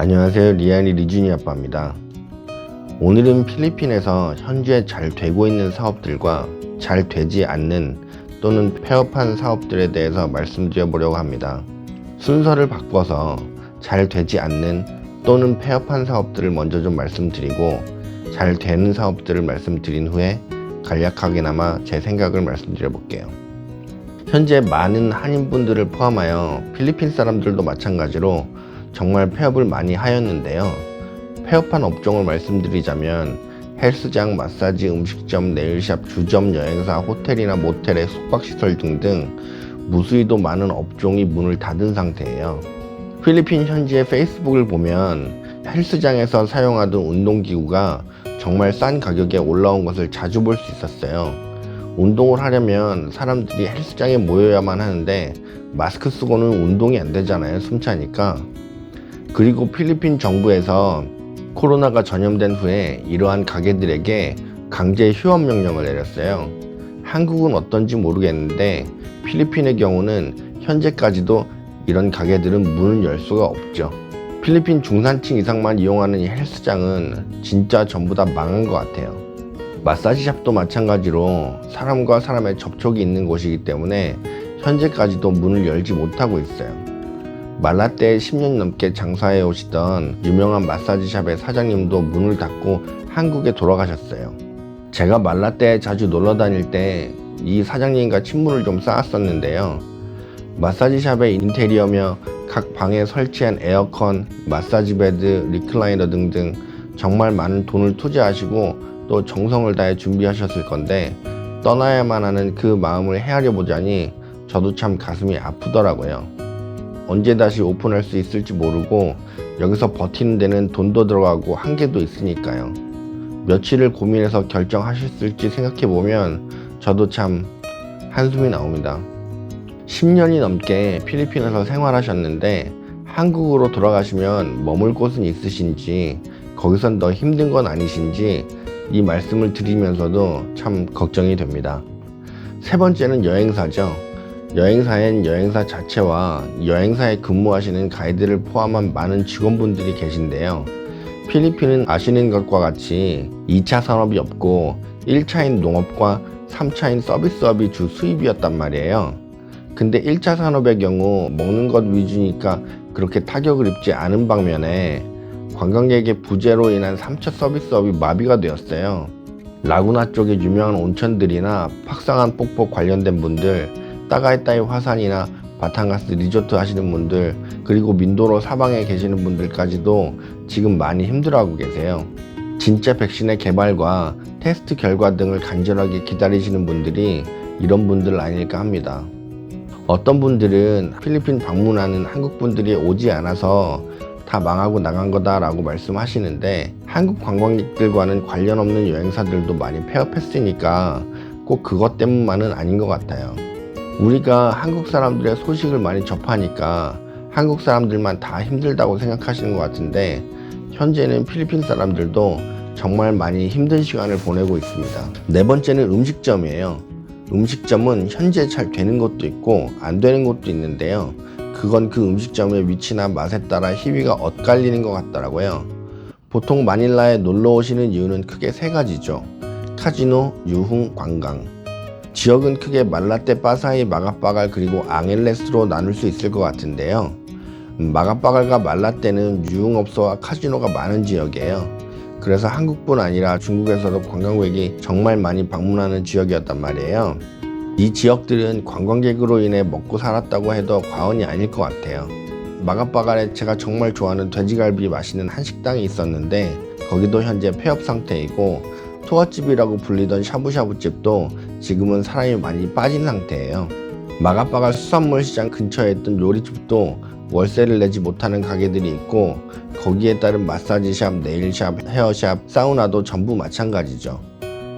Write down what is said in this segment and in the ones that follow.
안녕하세요. 리안이 리준이 아빠입니다. 오늘은 필리핀에서 현재 잘 되고 있는 사업들과 잘 되지 않는 또는 폐업한 사업들에 대해서 말씀드려 보려고 합니다. 순서를 바꿔서 잘 되지 않는 또는 폐업한 사업들을 먼저 좀 말씀드리고 잘 되는 사업들을 말씀드린 후에 간략하게나마 제 생각을 말씀드려 볼게요. 현재 많은 한인분들을 포함하여 필리핀 사람들도 마찬가지로 정말 폐업을 많이 하였는데요. 폐업한 업종을 말씀드리자면 헬스장, 마사지, 음식점, 네일샵, 주점, 여행사, 호텔이나 모텔의 숙박시설 등등 무수히도 많은 업종이 문을 닫은 상태예요. 필리핀 현지의 페이스북을 보면 헬스장에서 사용하던 운동기구가 정말 싼 가격에 올라온 것을 자주 볼 수 있었어요. 운동을 하려면 사람들이 헬스장에 모여야만 하는데 마스크 쓰고는 운동이 안 되잖아요. 숨차니까. 그리고 필리핀 정부에서 코로나가 전염된 후에 이러한 가게들에게 강제 휴업 명령을 내렸어요. 한국은 어떤지 모르겠는데 필리핀의 경우는 현재까지도 이런 가게들은 문을 열 수가 없죠. 필리핀 중산층 이상만 이용하는 이 헬스장은 진짜 전부 다 망한 것 같아요. 마사지샵도 마찬가지로 사람과 사람의 접촉이 있는 곳이기 때문에 현재까지도 문을 열지 못하고 있어요. 말라떼에 10년 넘게 장사해 오시던 유명한 마사지샵의 사장님도 문을 닫고 한국에 돌아가셨어요. 제가 말라떼에 자주 놀러 다닐 때 이 사장님과 친분을 좀 쌓았었는데요. 마사지샵의 인테리어며 각 방에 설치한 에어컨, 마사지 베드, 리클라이너 등등 정말 많은 돈을 투자하시고 또 정성을 다해 준비하셨을 건데 떠나야만 하는 그 마음을 헤아려 보자니 저도 참 가슴이 아프더라고요. 언제 다시 오픈할 수 있을지 모르고 여기서 버티는 데는 돈도 들어가고 한계도 있으니까요. 며칠을 고민해서 결정하셨을지 생각해보면 저도 참 한숨이 나옵니다. 10년이 넘게 필리핀에서 생활하셨는데 한국으로 돌아가시면 머물 곳은 있으신지 거기선 더 힘든 건 아니신지 이 말씀을 드리면서도 참 걱정이 됩니다. 세 번째는 여행사죠. 여행사엔 여행사 자체와 여행사에 근무하시는 가이드를 포함한 많은 직원분들이 계신데요. 필리핀은 아시는 것과 같이 2차 산업이 없고 1차인 농업과 3차인 서비스업이 주 수입이었단 말이에요. 근데 1차 산업의 경우 먹는 것 위주니까 그렇게 타격을 입지 않은 방면에 관광객의 부재로 인한 3차 서비스업이 마비가 되었어요. 라구나 쪽에 유명한 온천들이나 팍상한 폭포 관련된 분들, 따가이따이 화산이나 바탕가스 리조트 하시는 분들, 그리고 민도로 사방에 계시는 분들까지도 지금 많이 힘들어하고 계세요. 진짜 백신의 개발과 테스트 결과 등을 간절하게 기다리시는 분들이 이런 분들 아닐까 합니다. 어떤 분들은 필리핀 방문하는 한국 분들이 오지 않아서 다 망하고 나간 거다라고 말씀하시는데 한국 관광객들과는 관련 없는 여행사들도 많이 폐업했으니까 꼭 그것 때문만은 아닌 것 같아요. 우리가 한국 사람들의 소식을 많이 접하니까 한국 사람들만 다 힘들다고 생각하시는 것 같은데 현재는 필리핀 사람들도 정말 많이 힘든 시간을 보내고 있습니다. 네 번째는 음식점이에요. 음식점은 현재 잘 되는 것도 있고 안 되는 것도 있는데요. 그건 그 음식점의 위치나 맛에 따라 희위가 엇갈리는 것 같더라고요. 보통 마닐라에 놀러 오시는 이유는 크게 세 가지죠. 카지노, 유흥, 관광. 지역은 크게 말라떼, 빠사이, 마가빠갈 그리고 앙헬레스로 나눌 수 있을 것 같은데요. 마가빠갈과 말라떼는 유흥업소와 카지노가 많은 지역이에요. 그래서 한국뿐 아니라 중국에서도 관광객이 정말 많이 방문하는 지역이었단 말이에요. 이 지역들은 관광객으로 인해 먹고 살았다고 해도 과언이 아닐 것 같아요. 마가빠갈에 제가 정말 좋아하는 돼지갈비 맛있는 한식당이 있었는데 거기도 현재 폐업 상태이고 투어집이라고 불리던 샤브샤브집도 지금은 사람이 많이 빠진 상태예요. 마가빠갈 수산물 시장 근처에 있던 요리집도 월세를 내지 못하는 가게들이 있고 거기에 따른 마사지샵, 네일샵, 헤어샵, 사우나도 전부 마찬가지죠.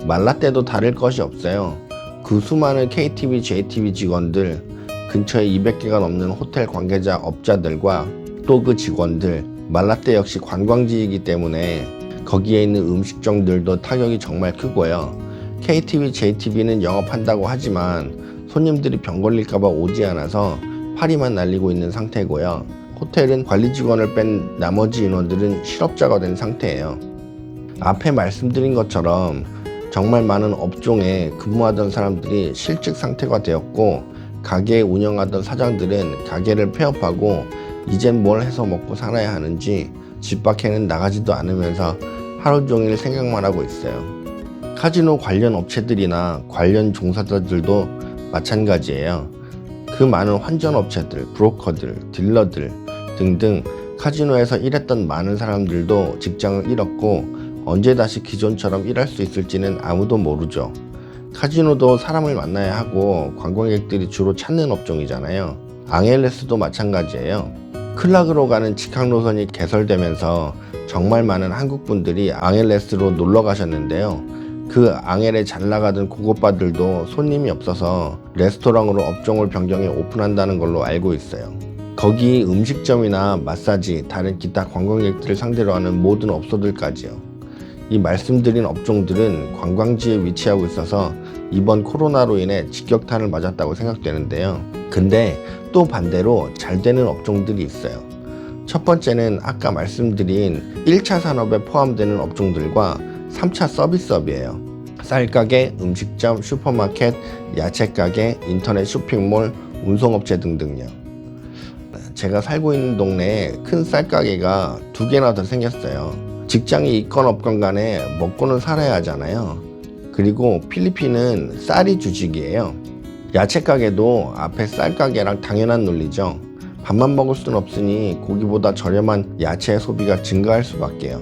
말라떼도 다를 것이 없어요. 그 수많은 KTV, JTB 직원들, 근처에 200개가 넘는 호텔 관계자, 업자들과 또 그 직원들, 말라떼 역시 관광지이기 때문에 거기에 있는 음식점들도 타격이 정말 크고요. KTV, JTB는 영업한다고 하지만 손님들이 병 걸릴까봐 오지 않아서 파리만 날리고 있는 상태고요. 호텔은 관리 직원을 뺀 나머지 인원들은 실업자가 된 상태예요. 앞에 말씀드린 것처럼 정말 많은 업종에 근무하던 사람들이 실직 상태가 되었고, 가게 운영하던 사장들은 가게를 폐업하고 이젠 뭘 해서 먹고 살아야 하는지 집 밖에는 나가지도 않으면서 하루 종일 생각만 하고 있어요. 카지노 관련 업체들이나 관련 종사자들도 마찬가지예요. 그 많은 환전 업체들, 브로커들, 딜러들 등등 카지노에서 일했던 많은 사람들도 직장을 잃었고 언제 다시 기존처럼 일할 수 있을지는 아무도 모르죠. 카지노도 사람을 만나야 하고 관광객들이 주로 찾는 업종이잖아요. 앙헬레스도 마찬가지예요. 클락으로 가는 직항 노선이 개설되면서 정말 많은 한국분들이 앙헬레스로 놀러 가셨는데요. 그 앙헬에 잘 나가던 고급바들도 손님이 없어서 레스토랑으로 업종을 변경해 오픈한다는 걸로 알고 있어요. 거기 음식점이나 마사지, 다른 기타 관광객들을 상대로 하는 모든 업소들까지요. 이 말씀드린 업종들은 관광지에 위치하고 있어서 이번 코로나로 인해 직격탄을 맞았다고 생각되는데요. 근데 또 반대로 잘 되는 업종들이 있어요. 첫 번째는 아까 말씀드린 1차 산업에 포함되는 업종들과 3차 서비스업이에요. 쌀가게, 음식점, 슈퍼마켓, 야채가게, 인터넷 쇼핑몰, 운송업체 등등요. 제가 살고 있는 동네에 큰 쌀가게가 2개나 더 생겼어요. 직장이 있건 없건 간에 먹고는 살아야 하잖아요. 그리고 필리핀은 쌀이 주식이에요. 야채가게도 앞에 쌀가게랑 당연한 논리죠. 밥만 먹을 수는 없으니 고기보다 저렴한 야채 소비가 증가할 수밖에요.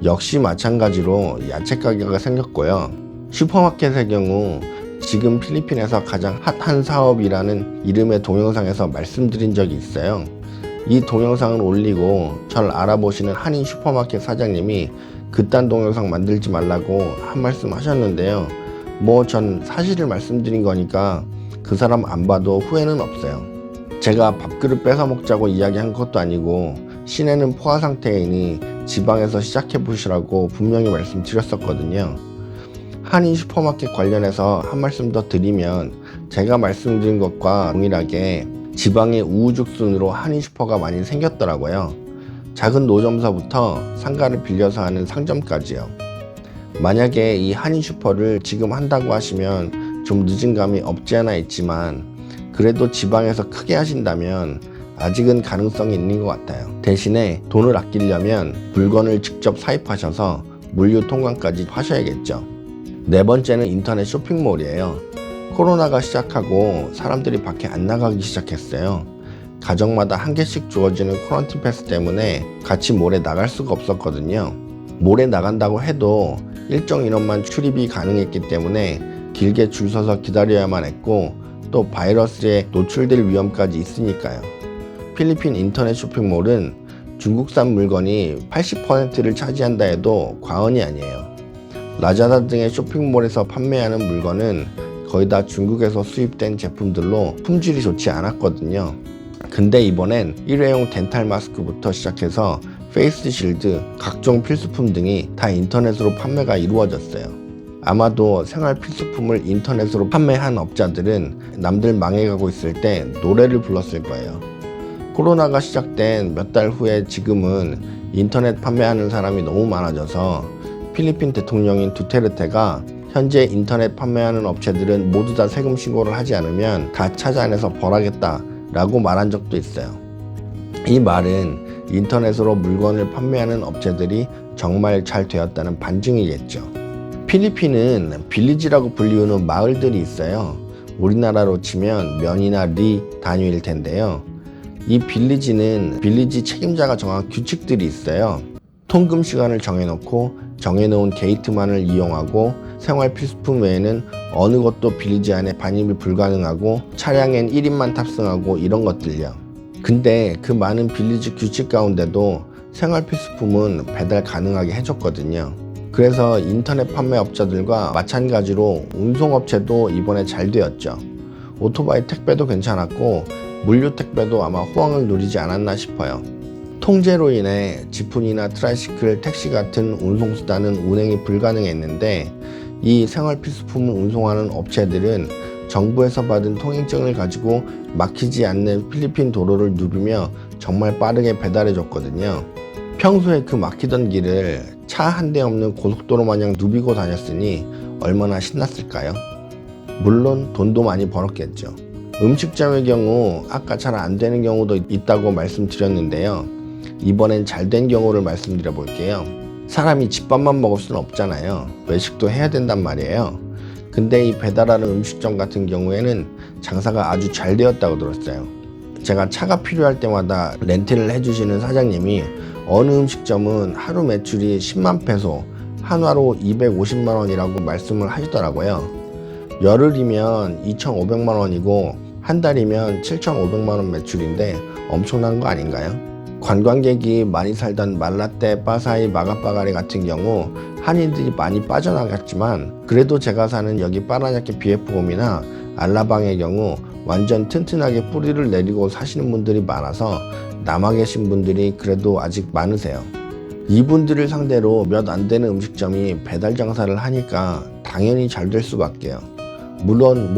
역시 마찬가지로 야채가게가 생겼고요. 슈퍼마켓의 경우 지금 필리핀에서 가장 핫한 사업이라는 이름의 동영상에서 말씀드린 적이 있어요. 이 동영상을 올리고 저를 알아보시는 한인 슈퍼마켓 사장님이 그딴 동영상 만들지 말라고 한 말씀 하셨는데요. 전 사실을 말씀드린 거니까 그 사람 안 봐도 후회는 없어요. 제가 밥그릇 뺏어 먹자고 이야기한 것도 아니고 시내는 포화 상태이니 지방에서 시작해 보시라고 분명히 말씀드렸었거든요. 한인 슈퍼마켓 관련해서 한 말씀 더 드리면 제가 말씀드린 것과 동일하게 지방에 우후죽순으로 한인 슈퍼가 많이 생겼더라고요. 작은 노점서부터 상가를 빌려서 하는 상점까지요. 만약에 이 한인 슈퍼를 지금 한다고 하시면 좀 늦은 감이 없지 않아 있지만 그래도 지방에서 크게 하신다면 아직은 가능성이 있는 것 같아요. 대신에 돈을 아끼려면 물건을 직접 사입하셔서 물류 통관까지 하셔야겠죠. 네 번째는 인터넷 쇼핑몰이에요. 코로나가 시작하고 사람들이 밖에 안 나가기 시작했어요. 가정마다 한 개씩 주어지는 쿼런틴 패스 때문에 같이 몰에 나갈 수가 없었거든요. 몰에 나간다고 해도 일정 인원만 출입이 가능했기 때문에 길게 줄 서서 기다려야만 했고 또 바이러스에 노출될 위험까지 있으니까요. 필리핀 인터넷 쇼핑몰은 중국산 물건이 80%를 차지한다 해도 과언이 아니에요. 라자다 등의 쇼핑몰에서 판매하는 물건은 거의 다 중국에서 수입된 제품들로 품질이 좋지 않았거든요. 근데 이번엔 일회용 덴탈 마스크부터 시작해서 페이스 실드, 각종 필수품 등이 다 인터넷으로 판매가 이루어졌어요. 아마도 생활 필수품을 인터넷으로 판매한 업자들은 남들 망해가고 있을 때 노래를 불렀을 거예요. 코로나가 시작된 몇 달 후에 지금은 인터넷 판매하는 사람이 너무 많아져서 필리핀 대통령인 두테르테가 현재 인터넷 판매하는 업체들은 모두 다 세금 신고를 하지 않으면 다 찾아내서 벌하겠다 라고 말한 적도 있어요. 이 말은 인터넷으로 물건을 판매하는 업체들이 정말 잘 되었다는 반증이겠죠. 필리핀은 빌리지라고 불리우는 마을들이 있어요. 우리나라로 치면 면이나 리 단위일 텐데요. 이 빌리지는 빌리지 책임자가 정한 규칙들이 있어요. 통금 시간을 정해놓고 정해놓은 게이트만을 이용하고 생활 필수품 외에는 어느 것도 빌리지 안에 반입이 불가능하고 차량엔 1인만 탑승하고 이런 것들요. 근데 그 많은 빌리지 규칙 가운데도 생활 필수품은 배달 가능하게 해줬거든요. 그래서 인터넷 판매업자들과 마찬가지로 운송업체도 이번에 잘 되었죠. 오토바이 택배도 괜찮았고 물류 택배도 아마 호황을 누리지 않았나 싶어요. 통제로 인해 지푼이나 트라이시클, 택시 같은 운송수단은 운행이 불가능했는데 이 생활 필수품을 운송하는 업체들은 정부에서 받은 통행증을 가지고 막히지 않는 필리핀 도로를 누비며 정말 빠르게 배달해 줬거든요. 평소에 그 막히던 길을 차 한 대 없는 고속도로 마냥 누비고 다녔으니 얼마나 신났을까요? 물론 돈도 많이 벌었겠죠. 음식점의 경우 아까 잘 안 되는 경우도 있다고 말씀드렸는데요. 이번엔 잘 된 경우를 말씀드려 볼게요. 사람이 집밥만 먹을 수는 없잖아요. 외식도 해야 된단 말이에요. 근데 이 배달하는 음식점 같은 경우에는 장사가 아주 잘 되었다고 들었어요. 제가 차가 필요할 때마다 렌트를 해주시는 사장님이 어느 음식점은 하루 매출이 10만 페소, 한화로 250만 원이라고 말씀을 하시더라고요. 열흘이면 2,500만 원이고 한 달이면 7,500만 원 매출인데 엄청난 거 아닌가요? 관광객이 많이 살던 말라떼, 빠사이, 마가빠가리 같은 경우 한인들이 많이 빠져나갔지만 그래도 제가 사는 여기 빠라냐케 비에프홈이나 알라방의 경우 완전 튼튼하게 뿌리를 내리고 사시는 분들이 많아서 남아 계신 분들이 그래도 아직 많으세요. 이분들을 상대로 몇 안 되는 음식점이 배달 장사를 하니까 당연히 잘 될 수밖에요. 물론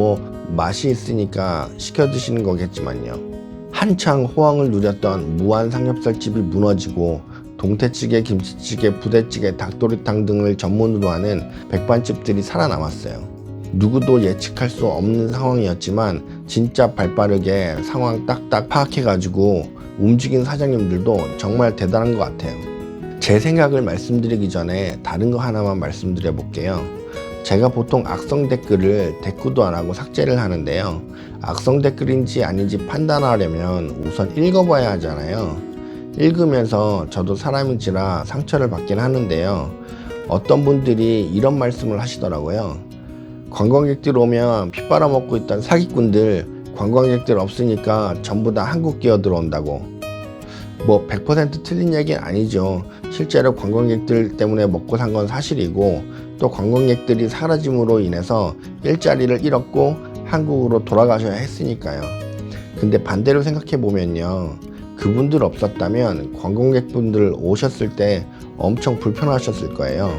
맛이 있으니까 시켜 드시는 거겠지만요. 한창 호황을 누렸던 무한 삼겹살집이 무너지고 동태찌개, 김치찌개, 부대찌개, 닭도리탕 등을 전문으로 하는 백반집들이 살아남았어요. 누구도 예측할 수 없는 상황이었지만 진짜 발빠르게 상황 딱딱 파악해가지고 움직인 사장님들도 정말 대단한 것 같아요. 제 생각을 말씀드리기 전에 다른 거 하나만 말씀드려 볼게요. 제가 보통 악성 댓글을 대꾸도 안 하고 삭제를 하는데요. 악성 댓글인지 아닌지 판단하려면 우선 읽어봐야 하잖아요. 읽으면서 저도 사람인지라 상처를 받긴 하는데요. 어떤 분들이 이런 말씀을 하시더라고요. 관광객들 오면 피 빨아먹고 있던 사기꾼들 관광객들 없으니까 전부 다 한국 기어 들어온다고. 100% 틀린 얘기는 아니죠. 실제로 관광객들 때문에 먹고 산 건 사실이고 또 관광객들이 사라짐으로 인해서 일자리를 잃었고 한국으로 돌아가셔야 했으니까요. 근데 반대로 생각해 보면요. 그분들 없었다면 관광객분들 오셨을 때 엄청 불편하셨을 거예요.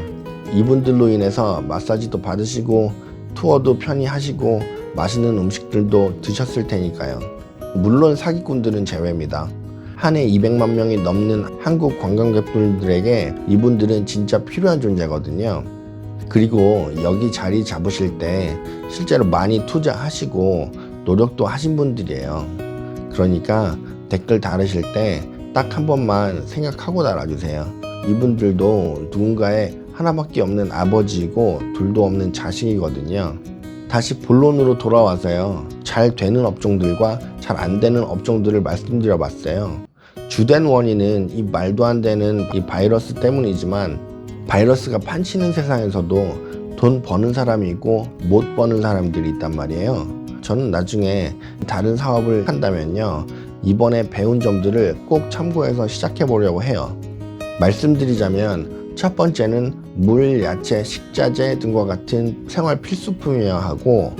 이분들로 인해서 마사지도 받으시고 투어도 편히 하시고 맛있는 음식들도 드셨을 테니까요. 물론 사기꾼들은 제외입니다. 한 해 200만 명이 넘는 한국 관광객분들에게 이분들은 진짜 필요한 존재거든요. 그리고 여기 자리 잡으실 때 실제로 많이 투자하시고 노력도 하신 분들이에요. 그러니까 댓글 달으실 때 딱 한 번만 생각하고 달아주세요. 이분들도 누군가의 하나밖에 없는 아버지이고 둘도 없는 자식이거든요. 다시 본론으로 돌아와서요. 잘 되는 업종들과 잘 안 되는 업종들을 말씀드려 봤어요. 주된 원인은 이 말도 안 되는 이 바이러스 때문이지만 바이러스가 판치는 세상에서도 돈 버는 사람이 있고 못 버는 사람들이 있단 말이에요. 저는 나중에 다른 사업을 한다면요. 이번에 배운 점들을 꼭 참고해서 시작해 보려고 해요. 말씀드리자면 첫 번째는 물, 야채, 식자재 등과 같은 생활 필수품이어야 하고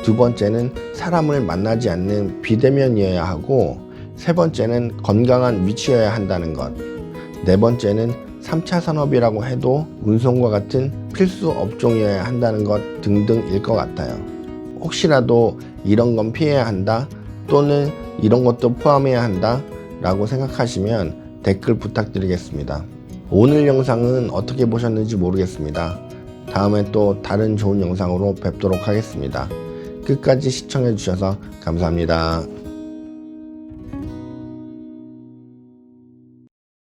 두 번째는 사람을 만나지 않는 비대면이어야 하고 세 번째는 건강한 위치여야 한다는 것, 네 번째는 3차 산업이라고 해도 운송과 같은 필수 업종이어야 한다는 것 등등일 것 같아요. 혹시라도 이런 건 피해야 한다 또는 이런 것도 포함해야 한다 라고 생각하시면 댓글 부탁드리겠습니다. 오늘 영상은 어떻게 보셨는지 모르겠습니다. 다음에 또 다른 좋은 영상으로 뵙도록 하겠습니다. 끝까지 시청해 주셔서 감사합니다.